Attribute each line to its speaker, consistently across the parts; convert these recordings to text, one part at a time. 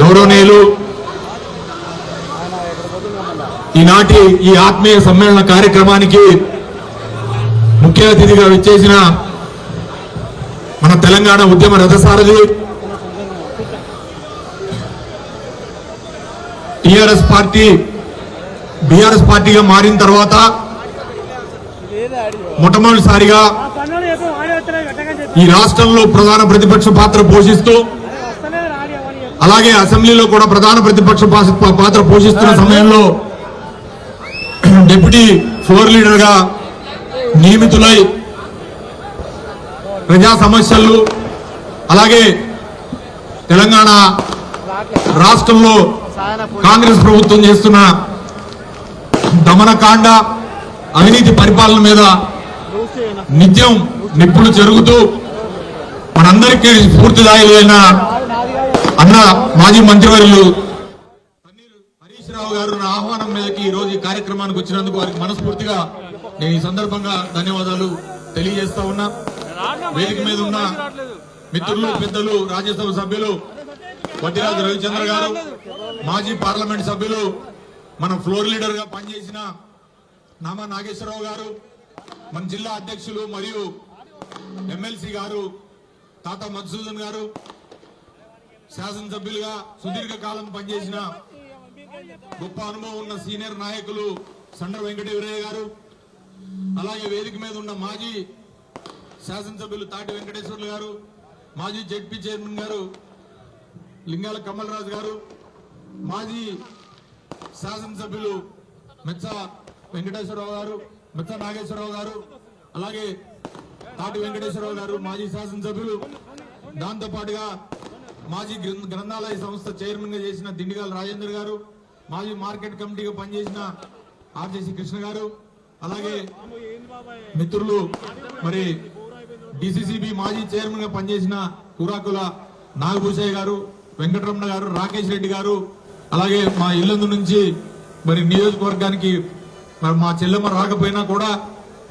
Speaker 1: గౌరవనీయులు ఈనాటి ఈ ఆత్మీయ సమ్మేళన కార్యక్రమానికి ముఖ్య అతిథిగా విచ్చేసిన మన తెలంగాణ ఉద్యమ రథసారథి టీఆర్ఎస్ పార్టీ బీఆర్ఎస్ పార్టీగా మారిన తర్వాత మొట్టమొదటిసారిగా ఈ రాష్ట్రంలో ప్రధాన ప్రతిపక్ష పాత్ర పోషిస్తూ అలాగే అసెంబ్లీలో కూడా ప్రధాన ప్రతిపక్ష పాత్ర పోషిస్తున్న సమయంలో డిప్యూటీ ఫ్లోర్ లీడర్ గా నియమితులై ప్రజా సమస్యలు అలాగే తెలంగాణ రాష్ట్రంలో కాంగ్రెస్ ప్రభుత్వం చేస్తున్న దమనకాండ అవినీతి పరిపాలన మీద నిత్యం నిప్పులు జరుగుతూ మనందరికీ స్ఫూర్తిదాయకులైన అన్న మాజీ మంత్రివర్యులు హరీష్ రావు గారు నా ఆహ్వానం మీదకి ఈ రోజు ఈ కార్యక్రమానికి వచ్చినందుకు వారికి మనస్ఫూర్తిగా నేను ఈ సందర్భంగా ధన్యవాదాలు తెలియజేస్తా ఉన్నా. వేదిక మీద ఉన్న మిత్రులు పెద్దలు రాజ్యసభ సభ్యులు వడ్డీరాజు రవిచంద్ర గారు, మాజీ పార్లమెంట్ సభ్యులు, మన ఫ్లోర్ లీడర్ గా పనిచేసిన నామా నాగేశ్వరరావు గారు, మన జిల్లా అధ్యక్షులు మరియు ఎమ్మెల్సీ గారు తాత మధుసూదన్ గారు, శాసనసభ్యులుగా సుదీర్ఘకాలం పనిచేసిన గొప్ప అనుభవం ఉన్న సీనియర్ నాయకులు సండ్ర వెంకటేశ్వరయ్య గారు, అలాగే వేదిక మీద ఉన్న మాజీ శాసనసభ్యులు తాటి వెంకటేశ్వర్లు గారు, మాజీ జెడ్పీ చైర్మన్ గారు లింగాల కమలరాజు గారు, మాజీ శాసనసభ్యులు మెచ్చ వెంకటేశ్వరరావు గారు, మెచ్చ నాగేశ్వరరావు గారు, అలాగే తాటి వెంకటేశ్వరరావు గారు మాజీ శాసనసభ్యులు, దాంతో పాటుగా మాజీ గ్రంథాలయ సంస్థ చైర్మన్ గా చేసిన దిండిగాల రాజేందర్ గారు, మాజీ మార్కెట్ కమిటీగా పనిచేసిన ఆర్జేసి కృష్ణ గారు, అలాగే మిత్రులు మరి డిసిసిబి మాజీ చైర్మన్ గా పనిచేసిన కురాకుల నాగభూషయ్య గారు, వెంకటరమణ గారు, రాకేష్ రెడ్డి గారు, అలాగే మా ఇల్లందు నుంచి మరి నియోజకవర్గానికి మరి మా చెల్లెమ్మ రాకపోయినా కూడా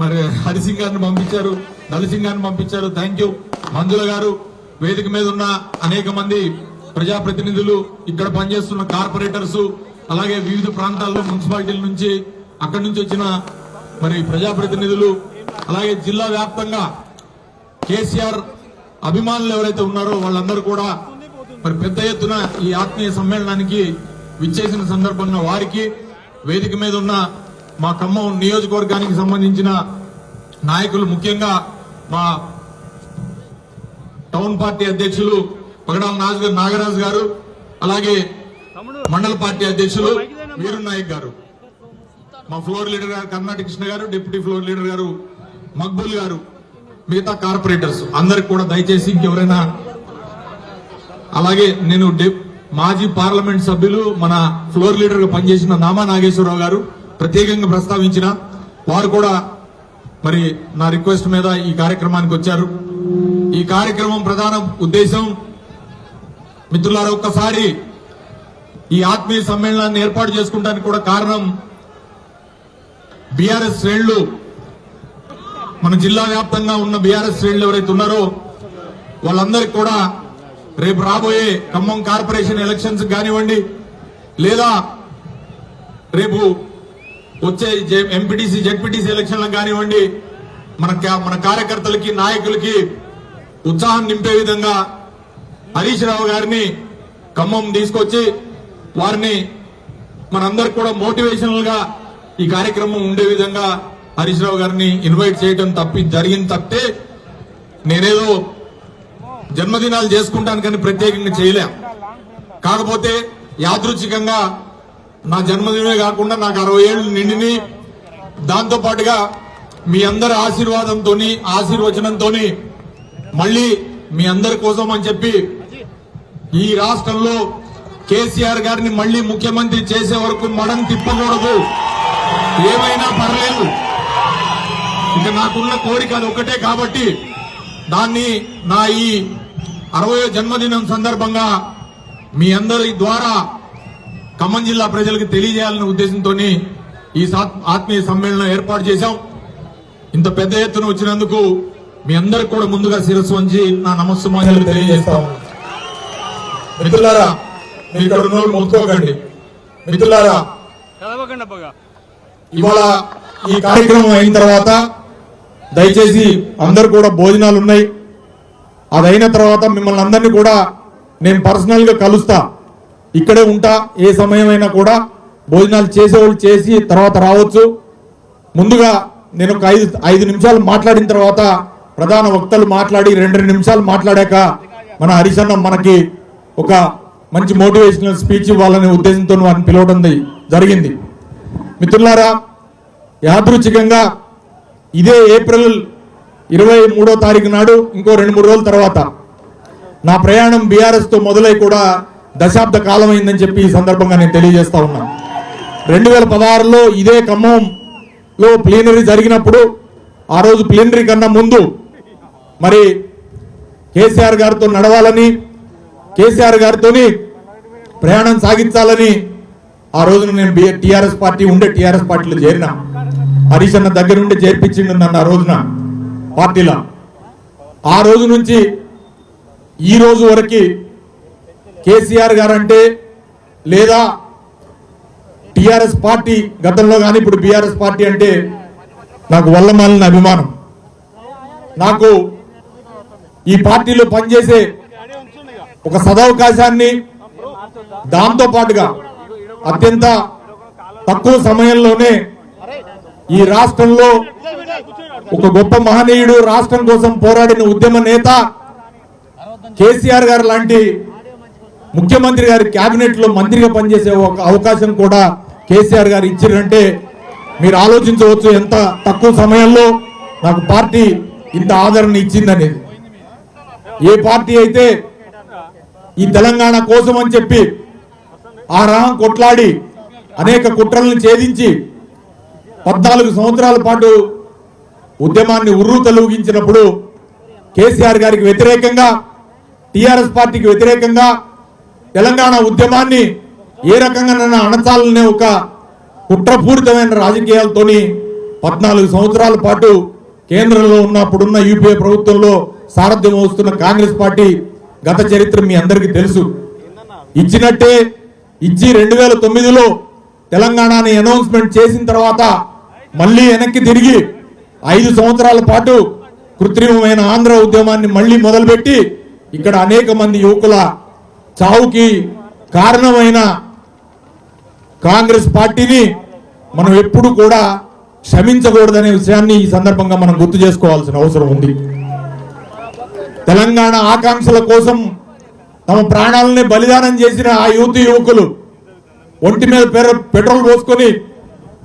Speaker 1: మరి హరిసింగ్ గారిని పంపించారు, నలసింగ్ గారిని పంపించారు. Thank you. మంజుల గారు, వేదిక మీద ఉన్న అనేక మంది ప్రజాప్రతినిధులు, ఇక్కడ పనిచేస్తున్న కార్పొరేటర్స్, అలాగే వివిధ ప్రాంతాల్లో మున్సిపాలిటీల నుంచి అక్కడి నుంచి వచ్చిన మరి ప్రజాప్రతినిధులు, అలాగే జిల్లా వ్యాప్తంగా కేసీఆర్ అభిమానులు ఎవరైతే ఉన్నారో వాళ్ళందరూ కూడా మరి పెద్ద ఎత్తున ఈ ఆత్మీయ సమ్మేళనానికి విచ్చేసిన సందర్భంగా వారికి, వేదిక మీద ఉన్న మా ఖమ్మం నియోజకవర్గానికి సంబంధించిన నాయకులు, ముఖ్యంగా మా టౌన్ పార్టీ అధ్యక్షులు పగడాల నాగరాజు గారు, అలాగే మండల పార్టీ అధ్యక్షులు వీరు నాయక్ గారు, మా ఫ్లోర్ లీడర్ గారు కర్ణాటక కృష్ణ గారు, డిప్యూటీ ఫ్లోర్ లీడర్ గారు మక్బూల్ గారు, మిగతా కార్పొరేటర్స్ అందరికి కూడా దయచేసి ఇంకెవరైనా, అలాగే నేను మాజీ పార్లమెంట్ సభ్యులు మన ఫ్లోర్ లీడర్ గా పనిచేసిన నామా నాగేశ్వరరావు గారు ప్రత్యేకంగా ప్రస్తావించిన వారు కూడా మరి నా రిక్వెస్ట్ మీద ఈ కార్యక్రమానికి వచ్చారు. ఈ కార్యక్రమం ప్రధాన ఉద్దేశం మిత్రులారా, ఒక్కసారి ఈ ఆత్మీయ సమ్మేళనాన్ని ఏర్పాటు చేసుకోవడానికి కూడా కారణం బీఆర్ఎస్ శ్రేణులు, మన జిల్లా వ్యాప్తంగా ఉన్న బీఆర్ఎస్ శ్రేణులు ఎవరైతే ఉన్నారో వాళ్ళందరికీ కూడా రేపు రాబోయే ఖమ్మం కార్పొరేషన్ ఎలక్షన్స్ కానివ్వండి, లేదా రేపు వచ్చే ఎంపీటీసీ జెడ్పీటీసీ ఎలక్షన్లకు కానివ్వండి, మన కార్యకర్తలకి నాయకులకి ఉత్సాహం నింపే విధంగా హరీష్ రావు గారిని ఖమ్మం తీసుకొచ్చి వారిని మనందరికి కూడా మోటివేషనల్ గా ఈ కార్యక్రమం ఉండే విధంగా హరీష్ రావు గారిని ఇన్వైట్ చేయడం జరిగింది తప్పితే నేనేదో జన్మదినాలు చేసుకుంటాను కానీ ప్రత్యేకంగా చేయలేం. కాకపోతే యాదృచ్ఛికంగా నా జన్మదినమే కాకుండా నాకు 60 ఏళ్లు నిండిని, దాంతో పాటుగా మీ అందరి ఆశీర్వాదంతో ఆశీర్వచనంతో మళ్లీ మీ అందరి కోసం అని చెప్పి ఈ రాష్ట్రంలో కేసీఆర్ గారిని మళ్లీ ముఖ్యమంత్రి చేసే వరకు మడం తిప్పకూడదు, ఏమైనా పర్లేదు. ఇక నాకున్న కోరిక అది ఒకటే కాబట్టి దాన్ని నా ఈ 60వ జన్మదినం సందర్భంగా మీ అందరి ద్వారా ఖమ్మం జిల్లా ప్రజలకు తెలియజేయాలనే ఉద్దేశంతో ఈ ఆత్మీయ సమ్మేళనం ఏర్పాటు చేశాం. ఇంత పెద్ద ఎత్తున వచ్చినందుకు మీ అందరికి కూడా ముందుగా శిరస్సు వంచి నా నమస్సుమాంజలు తెలియజేస్తాం. మిత్రులారా, మీ ఇక్కడ ఉన్న వాళ్ళు మొత్తుకోకండి. మిత్రులారా, ఇవాళ ఈ కార్యక్రమం అయిన తర్వాత దయచేసి అందరు కూడా భోజనాలు ఉన్నాయి. అదైన తర్వాత మిమ్మల్ని అందరినీ కూడా నేను పర్సనల్ గా కలుస్తా. ఇక్కడే ఉంటా. ఏ సమయమైనా కూడా భోజనాలు చేసేవాళ్ళు చేసి తర్వాత రావచ్చు. ముందుగా నేను ఒక 5 నిమిషాలు మాట్లాడిన తర్వాత ప్రధాన వక్తలు మాట్లాడి 2 నిమిషాలు మాట్లాడాక మన హరిశన్న మనకి ఒక మంచి మోటివేషనల్ స్పీచ్ ఇవ్వాలనే ఉద్దేశంతో వారిని పిలవడం జరిగింది. మిత్రులారా, యాదృచ్ఛికంగా ఇదే ఏప్రిల్ 23వ తారీఖు నాడు ఇంకో 2-3 రోజుల తర్వాత నా ప్రయాణం బీఆర్ఎస్ తో మొదలై కూడా దశాబ్ద కాలం అయిందని చెప్పి ఈ సందర్భంగా నేను తెలియజేస్తా ఉన్నా. 2016లో ఇదే ఖమ్మంలో ప్లీనరీ జరిగినప్పుడు ఆ రోజు ప్లీనరీ కన్నా ముందు మరి కేసీఆర్ గారితో నడవాలని, కేసీఆర్ గారితోని ప్రయాణం సాగించాలని ఆ రోజున నేను టీఆర్ఎస్ పార్టీ ఉండే టీఆర్ఎస్ పార్టీలో చేరిన. హరీష్ అన్న దగ్గర నుండి చేర్పించిండు నన్ను ఆ రోజున పార్టీలో. ఆ రోజు నుంచి ఈ రోజు వరకు కేసీఆర్ గారు అంటే లేదా టీఆర్ఎస్ పార్టీ గతంలో కానీ ఇప్పుడు బీఆర్ఎస్ పార్టీ అంటే నాకు వల్లమాలిన అభిమానం. నాకు ఈ పార్టీలో పనిచేసే ఒక సదవకాశాన్ని, దాంతో పాటుగా అత్యంత తక్కువ సమయంలోనే ఈ రాష్ట్రంలో ఒక గొప్ప మహనీయుడు, రాష్ట్రం కోసం పోరాడిన ఉద్యమ నేత కేసీఆర్ గారు లాంటి ముఖ్యమంత్రి గారి కేబినెట్ లో మంత్రిగా పనిచేసే ఒక అవకాశం కూడా కేసీఆర్ గారు ఇచ్చారంటే మీరు ఆలోచించవచ్చు ఎంత తక్కువ సమయంలో నాకు పార్టీ ఇంత ఆదరణ ఇచ్చిందనేది. ఏ పార్టీ అయితే ఈ తెలంగాణ కోసం అని చెప్పి ఆ రాహం కొట్లాడి అనేక కుట్రలను ఛేదించి 14 సంవత్సరాల పాటు ఉద్యమాన్ని ఉర్రు తొలగించినప్పుడు కేసీఆర్ గారికి వ్యతిరేకంగా, టీఆర్ఎస్ పార్టీకి వ్యతిరేకంగా తెలంగాణ ఉద్యమాన్ని ఏ రకంగా అణచాలనే ఒక కుట్రపూరితమైన రాజకీయాలతోని 14 సంవత్సరాల పాటు కేంద్రంలో ఉన్నప్పుడున్న యూపీఏ ప్రభుత్వంలో సారథ్యం వస్తున్న కాంగ్రెస్ పార్టీ గత చరిత్ర మీ అందరికీ తెలుసు. ఇచ్చినట్టే ఇచ్చి 2009లో తెలంగాణని అనౌన్స్మెంట్ చేసిన తర్వాత మళ్ళీ వెనక్కి తిరిగి 5 సంవత్సరాల పాటు కృత్రిమమైన ఆంధ్ర ఉద్యమాన్ని మళ్ళీ మొదలుపెట్టి ఇక్కడ అనేక మంది యువకుల చావుకి కారణమైన కాంగ్రెస్ పార్టీని మనం ఎప్పుడు కూడా క్షమించకూడదనే విషయాన్ని ఈ సందర్భంగా మనం గుర్తు చేసుకోవాల్సిన అవసరం ఉంది. తెలంగాణ ఆకాంక్షల కోసం తమ ప్రాణాలని బలిదానం చేసిన ఆ యువకులు ఒంటి మీద పెట్రోల్ పోసుకొని,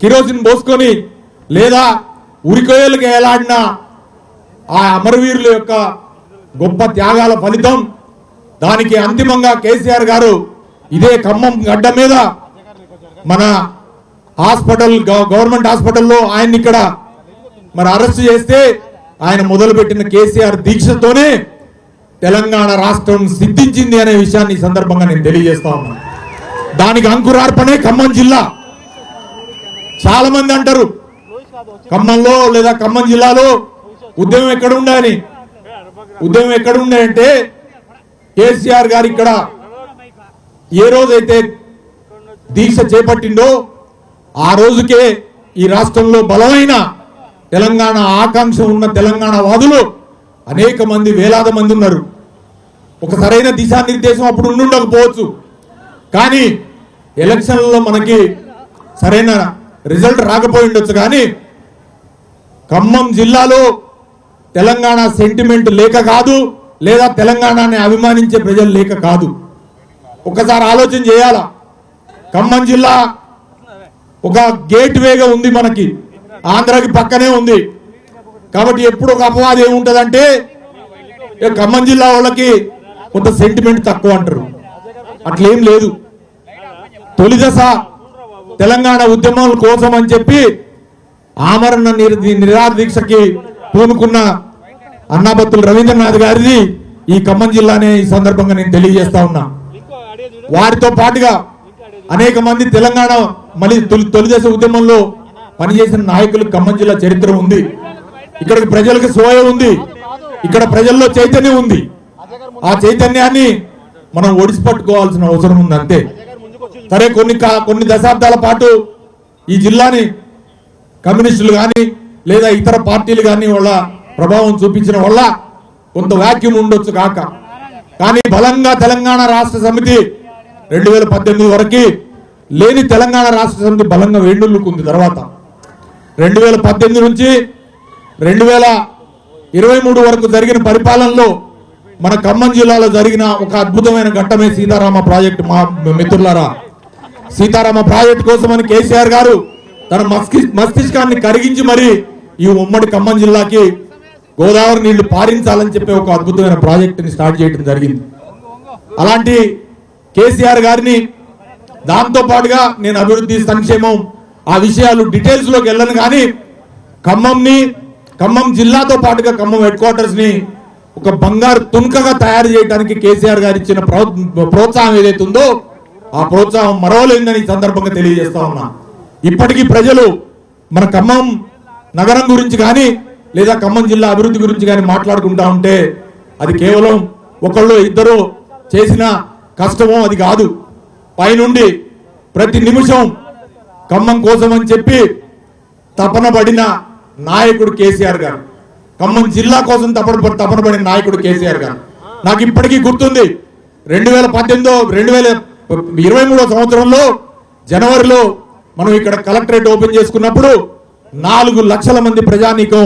Speaker 1: కిరోసిన్ పోసుకొని, లేదా ఉరికోయలకు ఏలాడిన ఆ అమరవీరుల యొక్క గొప్ప త్యాగాల ఫలితం. దానికి అంతిమంగా కేసీఆర్ గారు ఇదే ఖమ్మం గడ్డ మీద మన హాస్పిటల్, గవర్నమెంట్ హాస్పిటల్లో ఆయన్ని ఇక్కడ మరి అరెస్ట్ చేస్తే ఆయన మొదలుపెట్టిన కేసీఆర్ దీక్షతోనే తెలంగాణ రాష్ట్రం సిద్ధించింది అనే విషయాన్ని ఈ సందర్భంగా నేను తెలియజేస్తా ఉన్నాను. దానికి అంకురార్పణే ఖమ్మం జిల్లా. చాలా మంది అంటారు ఖమ్మంలో లేదా ఖమ్మం జిల్లాలో ఉద్యమం ఎక్కడ ఉండాలని. ఉద్యమం ఎక్కడ ఉండాలంటే కేసీఆర్ గారు ఇక్కడ ఏ రోజైతే దీక్ష చేపట్టిండో ఆ రోజుకే ఈ రాష్ట్రంలో బలమైన తెలంగాణ ఆకాంక్ష ఉన్న తెలంగాణ వాదులు అనేక మంది, వేలాది మంది ఉన్నారు. ఒక సరైన దిశానిర్దేశం అప్పుడు ఉండుండకపోవచ్చు, కానీ ఎలక్షన్లలో మనకి సరైన రిజల్ట్ రాకపోయి ఉండొచ్చు. కానీ ఖమ్మం జిల్లాలో తెలంగాణ సెంటిమెంట్ లేక కాదు, లేదా తెలంగాణని అభిమానించే ప్రజలు లేక కాదు. ఒకసారి ఆలోచన చేయాలా. ఖమ్మం జిల్లా ఒక గేట్ వేగా ఉంది, మనకి ఆంధ్రాకి పక్కనే ఉంది. కాబట్టి ఎప్పుడు ఒక అపవాదం ఏముంటదంటే ఖమ్మం జిల్లా వాళ్ళకి కొంత సెంటిమెంట్ తక్కువ అంటారు. అట్లేం లేదు. తొలి దశ తెలంగాణ ఉద్యమం కోసం అని చెప్పి ఆమరణ నిరాహార దీక్షకి పూనుకున్న అన్నాబత్తుల రవీంద్రనాథ్ గారిది ఈ ఖమ్మం జిల్లానే ఈ సందర్భంగా నేను తెలియజేస్తా ఉన్నా. వారితో పాటుగా అనేక మంది తెలంగాణ మళ్ళీ తొలి దశ ఉద్యమంలో పనిచేసిన నాయకులు ఖమ్మం జిల్లా చరిత్ర ఉంది. ఇక్కడికి ప్రజలకు సోయ ఉంది, ఇక్కడ ప్రజల్లో చైతన్యం ఉంది. ఆ చైతన్యాన్ని మనం ఒడిసి పట్టుకోవాల్సిన అవసరం ఉంది అంతే. సరే కొన్ని దశాబ్దాల పాటు ఈ జిల్లాని కమ్యూనిస్టులు కానీ లేదా ఇతర పార్టీలు కానీ వాళ్ళ ప్రభావం చూపించిన వల్ల కొంత వాక్యూమ్ ఉండొచ్చు కాక, కానీ బలంగా తెలంగాణ రాష్ట్ర సమితి 2018 వరకు లేని తెలంగాణ రాష్ట్ర సమితి బలంగా వేండుల్లుకుంది. తర్వాత 2018 నుంచి 2023 వరకు జరిగిన పరిపాలనలో మన ఖమ్మం జిల్లాలో జరిగిన ఒక అద్భుతమైన ఘట్టమే సీతారామ ప్రాజెక్టు. మా మిత్రులారా, సీతారామ ప్రాజెక్టు కోసమని కేసీఆర్ గారు తన మస్తిష్కాన్ని కరిగించి మరి ఈ ఉమ్మడి ఖమ్మం జిల్లాకి గోదావరి నీళ్లు పారించాలని చెప్పి ఒక అద్భుతమైన ప్రాజెక్టుని స్టార్ట్ చేయడం జరిగింది. అలాంటి కేసీఆర్ గారిని దాంతో పాటుగా నేను అభివృద్ధి సంక్షేమం ఆ విషయాలు డీటెయిల్స్ లోకి వెళ్ళను, కానీ ఖమ్మం జిల్లాతో పాటుగా ఖమ్మం హెడ్ క్వార్టర్స్ ని ఒక బంగారు తుణుకగా తయారు చేయడానికి కేసీఆర్ గారు ఇచ్చిన ప్రోత్సాహం ఏదైతే ఉందో ఆ ప్రోత్సాహం మరవలేదని ఈ సందర్భంగా తెలియజేస్తా ఉన్నా. ఇప్పటికీ ప్రజలు మన ఖమ్మం నగరం గురించి కానీ లేదా ఖమ్మం జిల్లా అభివృద్ధి గురించి కానీ మాట్లాడుకుంటా ఉంటే అది కేవలం ఒకళ్ళు ఇద్దరు చేసిన కష్టమో అది కాదు. పైనుండి ప్రతి నిమిషం ఖమ్మం కోసం అని చెప్పి తపన పడిన నాయకుడు కేసీఆర్ గారు, ఖమ్మం జిల్లా కోసం తపన పడిన నాయకుడు కేసీఆర్ గారు. నాకు ఇప్పటికీ గుర్తుంది 2023 సంవత్సరంలో జనవరిలో మనం ఇక్కడ కలెక్టరేట్ ఓపెన్ చేసుకున్నప్పుడు 4 లక్షల మంది ప్రజానీకం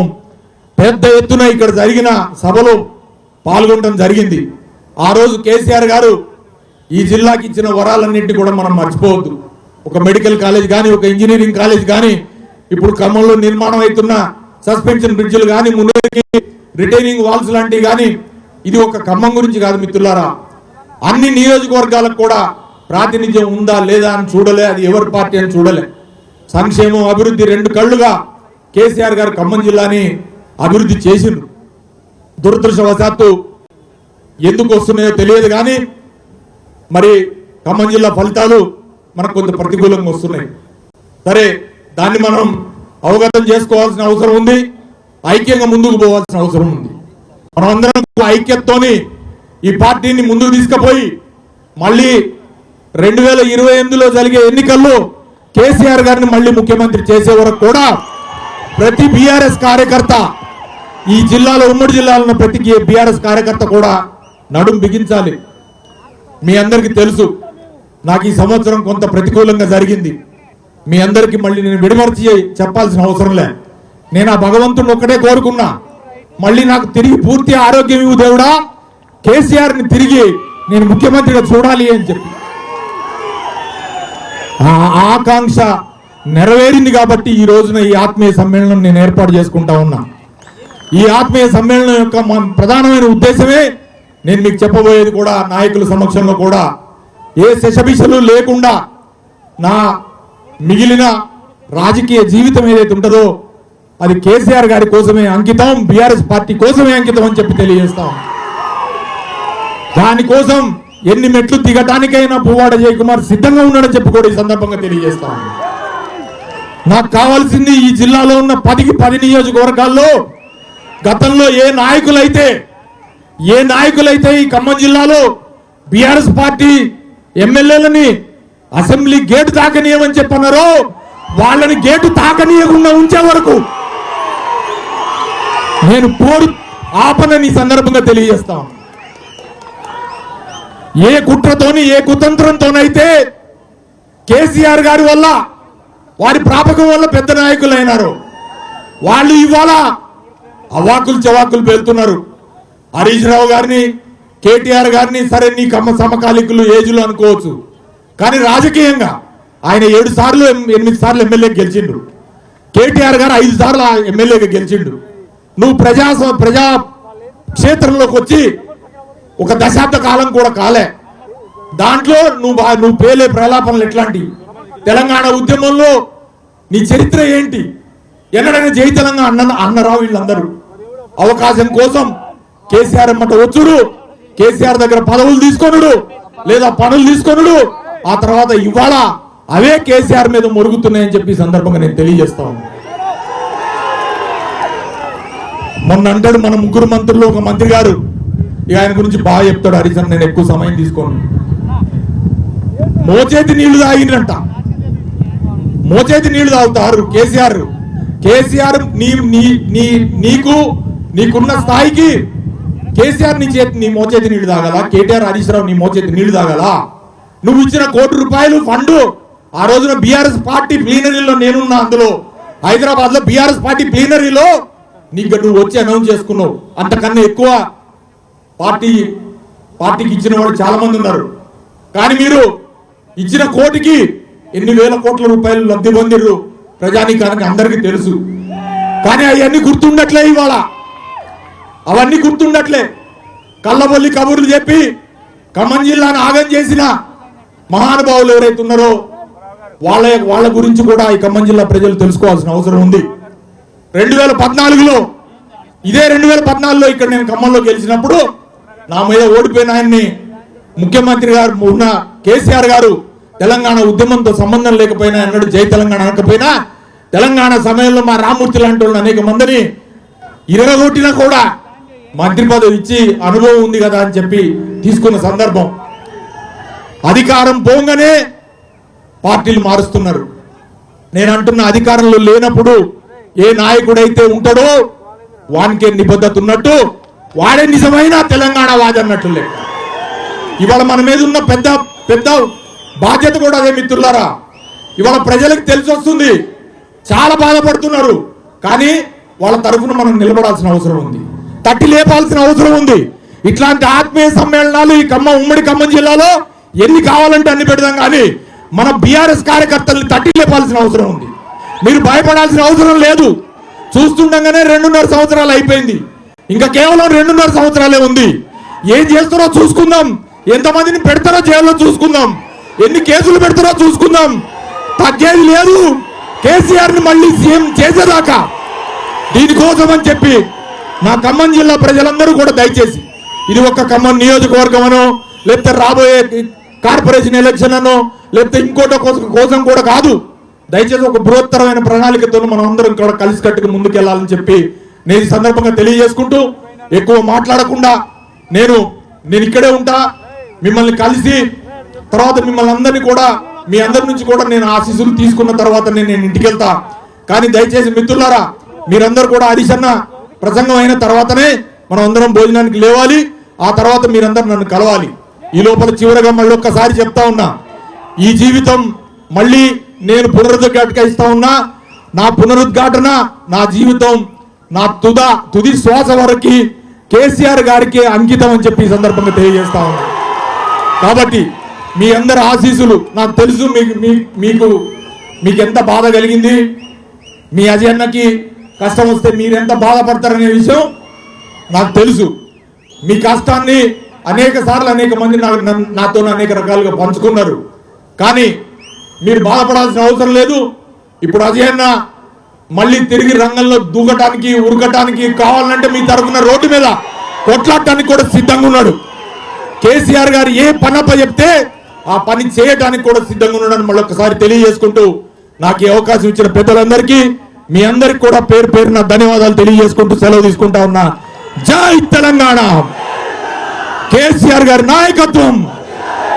Speaker 1: పెద్ద ఎత్తున ఇక్కడ జరిగిన సభలో పాల్గొనడం జరిగింది. ఆ రోజు కేసీఆర్ గారు ఈ జిల్లాకి ఇచ్చిన వరాలన్నింటినీ కూడా మనం మర్చిపోవద్దు. ఒక మెడికల్ కాలేజ్ కానీ, ఒక ఇంజనీరింగ్ కాలేజ్ కానీ, ఇప్పుడు ఖమ్మంలో నిర్మాణం అవుతున్న సస్పెన్షన్ బ్రిడ్జిలు కానీ, ముందుకి రిటైనింగ్ వాల్స్ లాంటివి కానీ, ఇది ఒక ఖమ్మం గురించి కాదు మిత్రులారా, అన్ని నియోజకవర్గాలకు కూడా ప్రాతినిధ్యం ఉందా లేదా అని చూడలే, అది ఎవరి పార్టీ అని చూడలే. సంక్షేమం అభివృద్ధి 2 కళ్ళుగా కేసీఆర్ గారు ఖమ్మం జిల్లాని అభివృద్ధి చేసిండ్రు. దురదృష్టవశాత్తు ఎందుకు వస్తున్నాయో తెలియదు, కానీ మరి ఖమ్మం జిల్లా ఫలితాలు మనకు కొంత ప్రతికూలంగా వస్తున్నాయి. సరే, దాన్ని మనం అవగతం చేసుకోవాల్సిన అవసరం ఉంది, ఐక్యంగా ముందుకు పోవాల్సిన అవసరం ఉంది. మనం అందరం ఐక్యతతోని ఈ పార్టీని ముందుకు తీసుకుపోయి మళ్ళీ 2028లో జరిగే ఎన్నికల్లో కేసీఆర్ గారిని మళ్ళీ ముఖ్యమంత్రి చేసే వరకు కూడా ప్రతి బీఆర్ఎస్ కార్యకర్త, ఈ జిల్లాలో ఉమ్మడి జిల్లాలో ఉన్న ప్రతి బీఆర్ఎస్ కార్యకర్త కూడా నడుం బిగించాలి. మీ అందరికీ తెలుసు, నాకు ఈ సంవత్సరం కొంత ప్రతికూలంగా జరిగింది. మీ అందరికీ మళ్ళీ నేను విడమర్చి చెప్పాల్సిన అవసరం లే. నేను ఆ భగవంతుని ఒక్కటే కోరుకున్నా, మళ్ళీ నాకు తిరిగి పూర్తి ఆరోగ్యం ఇవ్వు దేవుడా, కేసీఆర్ని తిరిగి నేను ముఖ్యమంత్రిగా చూడాలి అని చెప్పి ఆ ఆకాంక్ష నెరవేరింది. కాబట్టి ఈ రోజున ఈ ఆత్మీయ సమ్మేళనం నేను ఏర్పాటు చేసుకుంటా ఉన్నా. ఈ ఆత్మీయ సమ్మేళనం యొక్క ప్రధానమైన ఉద్దేశమే నేను మీకు చెప్పబోయేది కూడా నాయకుల సమక్షంలో కూడా ఏ శశబిషలు లేకుండా నా మిగిలిన రాజకీయ జీవితం ఏదైతే ఉంటుందో అది కేసీఆర్ గారి కోసమే అంకితం, బీఆర్ఎస్ పార్టీ కోసమే అంకితం అని చెప్పి తెలియజేస్తాం. దానికోసం ఎన్ని మెట్లు దిగటానికైనా పువ్వాడ జయకుమార్ సిద్ధంగా ఉన్నాడని చెప్పి కూడా ఈ సందర్భంగా తెలియజేస్తాం. నాకు కావాల్సింది ఈ జిల్లాలో ఉన్న 10కి 10 నియోజకవర్గాల్లో గతంలో ఏ నాయకులైతే ఈ ఖమ్మం జిల్లాలో బీఆర్ఎస్ పార్టీ ఎమ్మెల్యేలని అసెంబ్లీ గేటు తాకనీయమని చెప్పన్నారో వాళ్ళని గేటు తాకనీయకుండా ఉంచే వరకు నేను పోరు ఆపనని సందర్భంగా తెలియజేస్తాను. ఏ కుట్రతోని ఏ కుతంత్రంతోనైతే కేసీఆర్ గారి వల్ల వారి ప్రాపకం వల్ల పెద్ద నాయకులు అయినారు, వాళ్ళు ఇవాళ అవాకులు చవాకులు పేలుతున్నారు. హరీష్ రావు గారిని, కేటీఆర్ గారిని సరే నీ సమకాలికులు ఏజ్లు అనుకోవచ్చు, కానీ రాజకీయంగా ఆయన 8 సార్లు 8 సార్లు ఎమ్మెల్యేకి గెలిచిండు. కేటీఆర్ గారు 5 సార్లు ఎమ్మెల్యేగా గెలిచిండు. నువ్వు ప్రజా క్షేత్రంలోకి వచ్చి ఒక దశాబ్ద కాలం కూడా కాలే. దాంట్లో నువ్వు పేలే ప్రలాపనలు ఎట్లాంటి? తెలంగాణ ఉద్యమంలో నీ చరిత్ర ఏంటి? ఎన్నడైనా జై తెలంగాణ అన్నరావు వీళ్ళందరూ అవకాశం కోసం కేసీఆర్ అమ్మట వచ్చుడు, కేసీఆర్ దగ్గర పదవులు తీసుకొనుడు లేదా పనులు తీసుకొనుడు, ఆ తర్వాత ఇవాళ అవే కేసీఆర్ మీద మొరుగుతున్నాయని చెప్పి సందర్భంగా నేను తెలియజేస్తాను. మొన్న అంటాడు మన 3 మంత్రులు, ఒక మంత్రి గారు ఇక ఆయన గురించి బాగా చెప్తాడు హరిచంద్, నేను ఎక్కువ సమయం తీసుకోను. మోచేతి నీళ్లు తాగినంట, మోచేతి నీళ్లు తాగుతారు కేసీఆర్ నీకున్న స్థాయికి కేసీఆర్ నీ మోచేతి నీళ్లు తాగాల, కేటీఆర్ హరీష్ రావు నీ మోచేతి నీళ్లు తాగాల. నువ్వు ఇచ్చిన ₹1 కోటి ఫండ్ ఆ రోజున బీఆర్ఎస్ పార్టీ ప్లీనరీలో నేనున్నా, అందులో హైదరాబాద్ లో బీఆర్ఎస్ పార్టీ ప్లీనరీలో నీకు నువ్వు వచ్చి అనౌన్స్ చేసుకున్నావు. అంతకన్నా ఎక్కువ పార్టీకి ఇచ్చిన వాళ్ళు చాలా మంది ఉన్నారు. కానీ మీరు ఇచ్చిన కోటికి ఎన్ని వేల కోట్ల రూపాయలు లబ్ధి పొందిర్రు ప్రజానీకానికి అందరికీ తెలుసు. కానీ అవన్నీ గుర్తుండట్లే, ఇవాళ అవన్నీ గుర్తుండట్లే. కళ్ళబొల్లి కబుర్లు చెప్పి ఖమ్మం జిల్లాను ఆగం చేసిన మహానుభావులు ఎవరైతే ఉన్నారో వాళ్ళ గురించి కూడా ఈ ఖమ్మం జిల్లా ప్రజలు తెలుసుకోవాల్సిన అవసరం ఉంది. 2014లో ఇదే 2014లో ఇక్కడ నేను ఖమ్మంలో గెలిచినప్పుడు నా మీద ఓడిపోయిన ఆయన్ని ముఖ్యమంత్రి గారు ఉన్న కేసీఆర్ గారు తెలంగాణ ఉద్యమంతో సంబంధం లేకపోయినా, అన్నాడు జై తెలంగాణ అనకపోయినా, తెలంగాణ సమయంలో మా రామూర్తి లాంటి వాళ్ళని అనేక మందిని ఇరగొట్టినా కూడా మంత్రి పదవి ఇచ్చి అనుభవం ఉంది కదా అని చెప్పి తీసుకున్న సందర్భం. అధికారం పోగానే పార్టీలు మారుస్తున్నారు. నేను అంటున్న అధికారంలో లేనప్పుడు ఏ నాయకుడైతే ఉంటాడో వానికే నిబద్ధత ఉన్నట్టు, వాడే నిజమైన తెలంగాణ వాది అన్నట్టు లెక్క. ఇవాళ మన మీద ఉన్న పెద్ద బాధ్యత కూడా అదే మిత్రులారా. ఇవాళ ప్రజలకు తెలిసి వస్తుంది, చాలా బాధపడుతున్నారు. కానీ వాళ్ళ తరఫున మనం నిలబడాల్సిన అవసరం ఉంది, తట్టి లేపాల్సిన అవసరం ఉంది. ఇట్లాంటి ఆత్మీయ సమ్మేళనాలు ఈ ఉమ్మడి ఖమ్మం జిల్లాలో ఎన్ని కావాలంటే అన్ని పెడదాం. కానీ మన బీఆర్ఎస్ కార్యకర్తల్ని తట్టి లేపాల్సిన అవసరం ఉంది. మీరు భయపడాల్సిన అవసరం లేదు. చూస్తుండగానే 2.5 సంవత్సరాలు అయిపోయింది, ఇంకా కేవలం 2.5 సంవత్సరాలే ఉంది. ఏం చేస్తారో చూసుకుందాం, ఎంతమందిని పెడతారో జైల్లో చూసుకుందాం, ఎన్ని కేసులు పెడతారో చూసుకుందాం. తగ్గేది లేదు కేసీఆర్ ని మళ్ళీ సీఎం చేసేదాకా. దీనికోసం అని చెప్పి నా ఖమ్మం జిల్లా ప్రజలందరూ కూడా దయచేసి, ఇది ఒక్క ఖమ్మం నియోజకవర్గం అనో, లేకపోతే రాబోయే కార్పొరేషన్ ఎలక్షన్ అనో, లేకపోతే ఇంకోటి కోసం కూడా కాదు. దయచేసి ఒక బృహత్తరమైన ప్రణాళికతో మనం అందరం కూడా కలిసి కట్టుకుని ముందుకెళ్లాలని చెప్పి నేను ఈ సందర్భంగా తెలియజేసుకుంటూ, ఎక్కువ మాట్లాడకుండా నేను ఇక్కడే ఉంటా. మిమ్మల్ని కలిసి తర్వాత మిమ్మల్ని అందరినీ కూడా, మీ అందరి నుంచి కూడా నేను ఆశీస్సులు తీసుకున్న తర్వాత నేను ఇంటికి వెళ్తా. కానీ దయచేసి మిత్రులారా, మీరందరూ కూడా హరీష్ అన్న ప్రసంగం అయిన తర్వాతనే మనం అందరం భోజనానికి లేవాలి. ఆ తర్వాత మీరందరూ నన్ను కలవాలి. ఈ లోపల చివరగా మళ్ళీ ఒక్కసారి చెప్తా ఉన్నా, ఈ జీవితం మళ్ళీ నేను పునరుద్ఘాటిస్తా ఉన్నా. నా పునరుద్ఘాటన, నా జీవితం, నా తుది శ్వాస వరకు కేసీఆర్ గారికి అంకితం అని చెప్పి ఈ సందర్భంగా తెలియజేస్తా ఉన్నా. కాబట్టి మీ అందరి ఆశీస్సులు నాకు తెలుసు. మీకు ఎంత బాధ కలిగింది, మీ అజయన్నకి కష్టం వస్తే మీరెంత బాధపడతారనే విషయం నాకు తెలుసు. మీ కష్టాన్ని అనేక సార్లు అనేక మంది నాతో అనేక రకాలుగా పంచుకున్నారు. కానీ మీరు బాధపడాల్సిన అవసరం లేదు. ఇప్పుడు అజయన్న మళ్ళీ తిరిగి రంగంలో దూకటానికి, ఉరకటానికి, కావాలంటే మీ తరఫున రోడ్డు మీద కొట్లాడటానికి కూడా సిద్ధంగా ఉన్నాడు. కేసీఆర్ గారు ఏ పనప్ప చెప్తే ఆ పని చేయడానికి కూడా సిద్ధంగా ఉన్నాడని మళ్ళొకసారి తెలియజేసుకుంటూ, నాకు ఈ అవకాశం ఇచ్చిన పెద్దలందరికీ, మీ అందరికి కూడా పేరు పేరున ధన్యవాదాలు తెలియజేసుకుంటూ సెలవు తీసుకుంటా ఉన్నా. జై తెలంగాణ, కేసీఆర్ గారి నాయకత్వం.